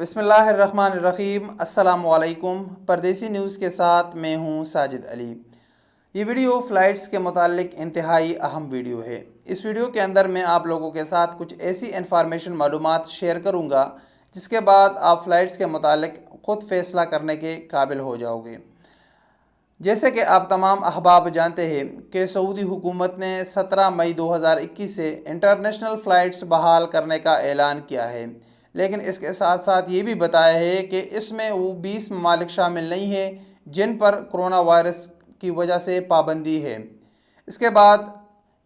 बिस्मिल्लाहिर्रहमानिर्रहीम। अस्सलाम वालेकुम। परदेसी न्यूज़ के साथ मैं हूं साजिद अली। ये वीडियो फ़्लाइट्स के मुतालिक इंतहाई अहम वीडियो है। इस वीडियो के अंदर मैं आप लोगों के साथ कुछ ऐसी इन्फॉर्मेशन मालूमात शेयर करूंगा जिसके बाद आप फ़्लाइट्स के मुतालिक ख़ुद फ़ैसला करने के काबिल हो जाओगे। जैसे कि आप तमाम अहबाब जानते हैं कि सऊदी हुकूमत ने 17 मई 2021 से इंटरनेशनल फ़्लाइट्स बहाल करने का ऐलान किया है, लेकिन इसके साथ साथ ये भी बताया है कि इसमें वो 20 ममालिक शामिल नहीं है जिन पर कोरोना वायरस की वजह से पाबंदी है। इसके बाद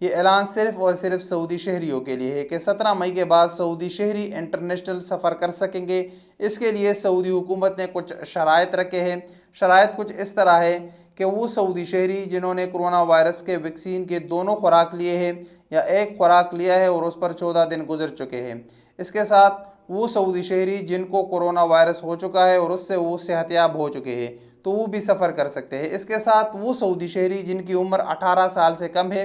ये ऐलान सिर्फ़ और सिर्फ सऊदी शहरियों के लिए है कि 17 मई के बाद सऊदी शहरी इंटरनेशनल सफ़र कर सकेंगे। इसके लिए सऊदी हुकूमत ने कुछ शराइत रखे हैं। शराइत कुछ इस तरह है कि वो सऊदी शहरी जिन्होंने कोरोना वायरस के वैक्सीन के दोनों खुराक लिए हैं या एक खुराक लिया है और उस पर 14 दिन गुजर चुके हैं। इसके साथ वो सऊदी शहरी जिनको कोरोना वायरस हो चुका है और उससे वो सेहतयाब हो चुके हैं तो वो भी सफ़र कर सकते हैं। इसके साथ वो सऊदी शहरी जिनकी उम्र 18 साल से कम है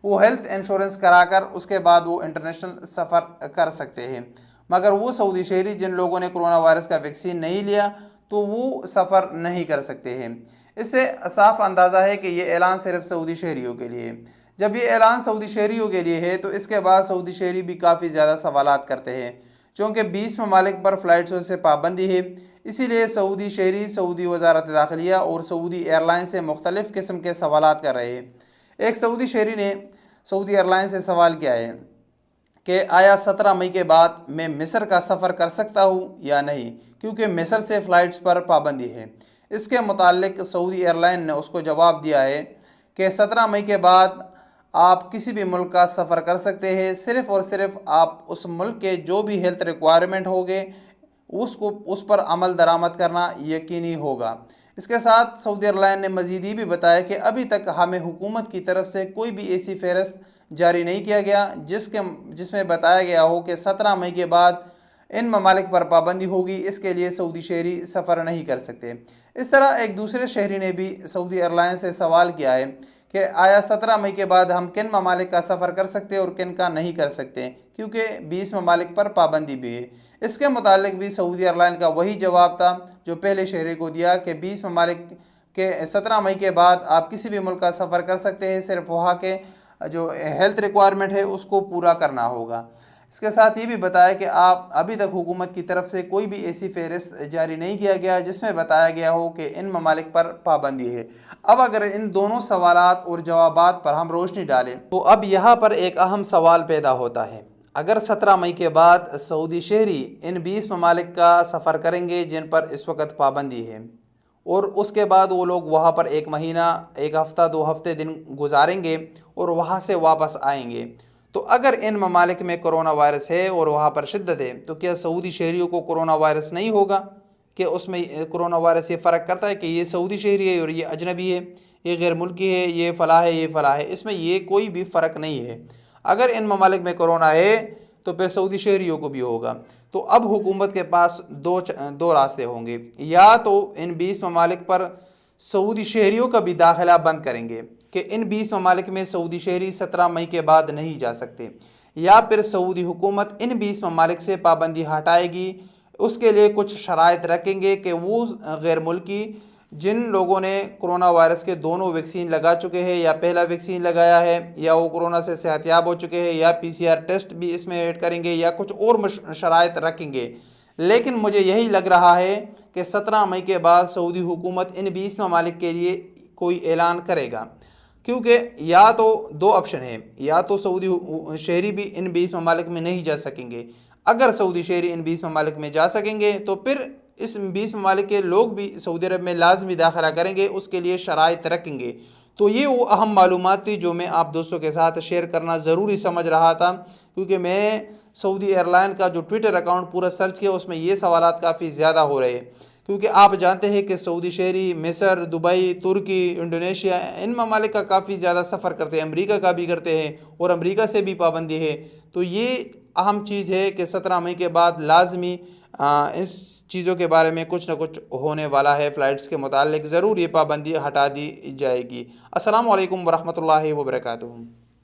वो हेल्थ इंश्योरेंस कराकर उसके बाद वो इंटरनेशनल सफ़र कर सकते हैं। मगर वो सऊदी शहरी जिन लोगों ने कोरोना वायरस का वैक्सीन नहीं लिया तो वो सफ़र नहीं कर सकते हैं। इससे साफ अंदाज़ा है कि ये ऐलान सिर्फ सऊदी शहरियों के लिए है। जब ये ऐलान सऊदी शहरियों के लिए है तो इसके बाद सऊदी शहरी भी काफ़ी ज़्यादा सवालात करते हैं, चूँकि 20 ममालिक पर फ़्लाइट्स से पाबंदी है। इसीलिए सऊदी शहरी सऊदी वज़ारत दाखिलिया और सऊदी एयरलाइन से मुख्तलिफ़ किस्म के सवालात कर रहे हैं। एक सऊदी शहरी ने सऊदी एयरलाइन से सवाल किया है कि आया 17 मई के बाद मैं मिस्र का सफ़र कर सकता हूँ या नहीं, क्योंकि मिस्र से फ़्लाइट्स पर पाबंदी है। इसके मुतालिक सऊदी एयरलाइन ने उसको जवाब दिया है कि 17 मई के बाद आप किसी भी मुल्क का सफ़र कर सकते हैं, सिर्फ़ और सिर्फ आप उस मुल्क के जो भी हेल्थ रिक्वायरमेंट होंगे उस पर अमल दरामद करना यकीनी होगा। इसके साथ सऊदी एयरलाइन ने मज़ीद ये भी बताया कि अभी तक हमें हुकूमत की तरफ से कोई भी ऐसी फ़हरिस्त जारी नहीं किया गया जिसमें बताया गया हो कि 17 मई के बाद इन ममालिक पर पाबंदी होगी, इसके लिए सऊदी शहरी सफ़र नहीं कर सकते। इस तरह एक दूसरे शहरी ने भी सऊदी एयरलाइन से सवाल किया है कि आया 17 मई के बाद हम किन ममालिक का सफ़र कर सकते हैं और किन का नहीं कर सकते, क्योंकि 20 ममालिक पर पाबंदी भी है। इसके मुतालिक भी सऊदी एयरलाइन का वही जवाब था जो पहले शहरी को दिया कि 20 ममालिक के 17 मई के बाद आप किसी भी मुल्क का सफ़र कर सकते हैं, सिर्फ वहाँ के जो हेल्थ रिक्वायरमेंट है उसको पूरा करना होगा। इसके साथ ये भी बताया कि आप अभी तक हुकूमत की तरफ से कोई भी ऐसी फ़हरिस्त जारी नहीं किया गया जिसमें बताया गया हो कि इन ममालिक पर पाबंदी है। अब अगर इन दोनों सवालात और जवाबात पर हम रोशनी डालें तो अब यहाँ पर एक अहम सवाल पैदा होता है। अगर 17 मई के बाद सऊदी शहरी इन 20 ममालिक का सफ़र करेंगे जिन पर इस वक्त पाबंदी है और उसके बाद वो लोग वहाँ पर एक महीना, एक हफ़्ता, 2 हफ़्ते दिन गुजारेंगे और वहाँ से वापस आएंगे, तो अगर इन ममालिक में कोरोना वायरस है और वहाँ पर शिद्दत है तो क्या सऊदी शहरियों को कोरोना वायरस नहीं होगा? कि उसमें कोरोना वायरस ये फ़र्क करता है कि ये सऊदी शहरी है और ये अजनबी है, ये गैर मुल्की है, ये फ़लाँ है, ये फ़लाँ है, इसमें ये कोई भी फ़र्क नहीं है। अगर इन ममालिक में कोरोना है तो फिर सऊदी शहरियों को भी होगा। तो अब हुकूमत के पास दो रास्ते होंगे, या तो इन 20 ममालिक पर सऊदी शहरियों का भी दाखिला बंद करेंगे कि इन 20 ममालिक में सऊदी शहरी 17 मई के बाद नहीं जा सकते, या फिर सऊदी हुकूमत इन 20 ममालिक से पाबंदी हटाएगी। उसके लिए कुछ शराइत रखेंगे कि वो गैर मुल्की जिन लोगों ने कोरोना वायरस के दोनों वैक्सीन लगा चुके हैं या पहला वैक्सीन लगाया है या वो कोरोना से सेहतयाब हो चुके हैं या PCR टेस्ट भी इसमें ऐड करेंगे या कुछ और शराइत रखेंगे। लेकिन मुझे यही लग रहा है कि 17 मई के बाद सऊदी हुकूमत इन 20 ममालिक के लिए कोई ऐलान करेगा, क्योंकि या तो 2 ऑप्शन है, या तो सऊदी शहरी भी इन 20 ममालिक में नहीं जा सकेंगे। अगर सऊदी शहरी इन 20 ममालिक में जा सकेंगे तो फिर इस 20 ममालिक के लोग भी सऊदी अरब में लाजमी दाखिला करेंगे, उसके लिए शराइत रखेंगे। तो ये वो अहम मालूमात थी जो मैं आप दोस्तों के साथ शेयर करना ज़रूरी समझ रहा था, क्योंकि मैं सऊदी एयरलाइन का जो ट्विटर अकाउंट पूरा सर्च किया उसमें ये सवालात काफ़ी ज़्यादा हो रहे हैं, क्योंकि आप जानते हैं कि सऊदी शहरी मिस्र, दुबई, तुर्की, इंडोनेशिया इन ममालिक का काफ़ी ज़्यादा सफ़र करते हैं, अमेरिका का भी करते हैं और अमेरिका से भी पाबंदी है। तो ये अहम चीज़ है कि 17 मई के बाद लाजमी इस चीज़ों के बारे में कुछ ना कुछ होने वाला है। फ़्लाइट्स के मुतालिक ज़रूर ये पाबंदी हटा दी जाएगी। अस्सलामु अलैकुम वरहमतुल्लाहि वबरकातुहू।